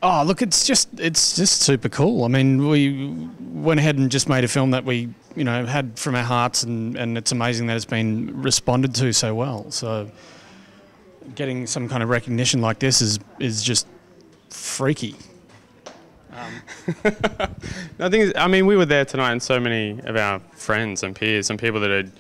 Oh, look, it's just super cool. I mean, we went ahead and just made a film that we, had from our hearts, and it's amazing that it's been responded to so well. So getting some kind of recognition like this is just freaky. We were there tonight, and so many of our friends and peers and people that had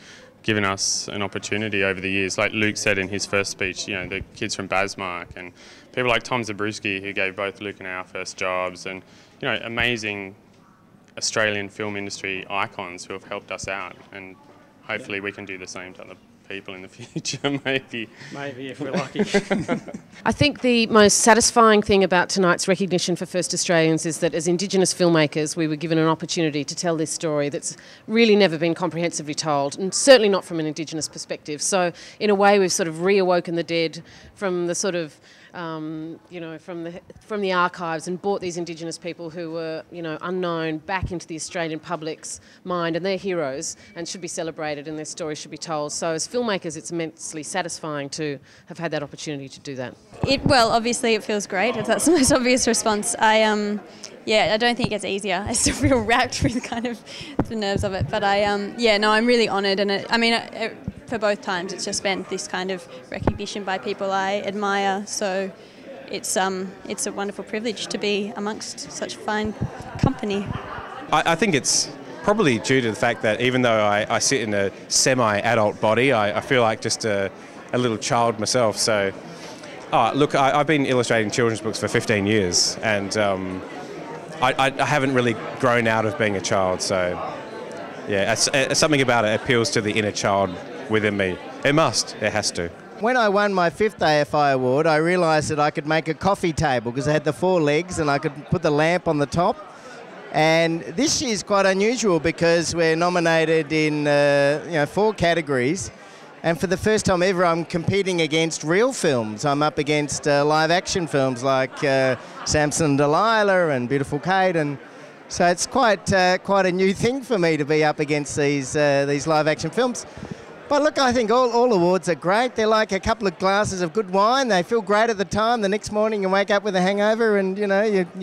given us an opportunity over the years, like Luke said in his first speech, the kids from Basmark and people like Tom Zabriskie, who gave both Luke and I our first jobs, and amazing Australian film industry icons who have helped us out, and hopefully we can do the same to other people in the future, maybe. Maybe, if we're lucky. I think the most satisfying thing about tonight's recognition for First Australians is that as Indigenous filmmakers we were given an opportunity to tell this story that's really never been comprehensively told, and certainly not from an Indigenous perspective. So in a way we've sort of reawoken the dead from the sort of from the archives, and brought these Indigenous people who were, unknown back into the Australian public's mind, and they're heroes and should be celebrated, and their stories should be told. So as filmmakers, it's immensely satisfying to have had that opportunity to do that. Obviously it feels great. That's the most obvious response. I don't think it gets easier. I still feel racked with kind of the nerves of it, but I'm really honoured, and for both times it's just been this kind of recognition by people I admire, so it's a wonderful privilege to be amongst such fine company. I think it's probably due to the fact that even though I sit in a semi-adult body, I feel like just a little child myself. So, I've been illustrating children's books for 15 years, and I haven't really grown out of being a child, so yeah, something about it appeals to the inner child within me. It has to. When I won my 5th AFI award, I realised that I could make a coffee table because it had the 4 legs and I could put the lamp on the top. And this year's quite unusual because we're nominated in 4 categories, and for the first time ever I'm competing against real films. I'm up against live action films like Samson and Delilah and Beautiful Kate, and so it's quite a new thing for me to be up against these live action films. But look, I think all awards are great. They're like a couple of glasses of good wine. They feel great at the time. The next morning you wake up with a hangover, and you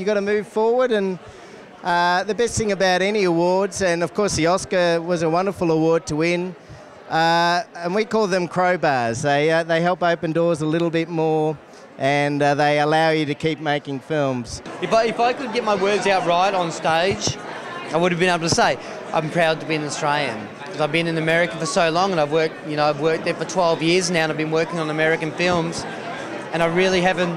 got to move forward. And the best thing about any awards, and of course the Oscar was a wonderful award to win, and we call them crowbars. They help open doors a little bit more, and they allow you to keep making films. If I could get my words out right on stage, I would have been able to say I'm proud to be an Australian. Because I've been in America for so long, and I've worked there for 12 years now, and I've been working on American films, and I really haven't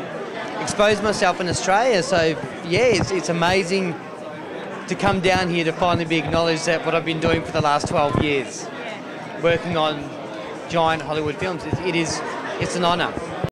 exposed myself in Australia. So yeah, it's amazing to come down here to finally be acknowledged at what I've been doing for the last 12 years, working on giant Hollywood films. It's an honour.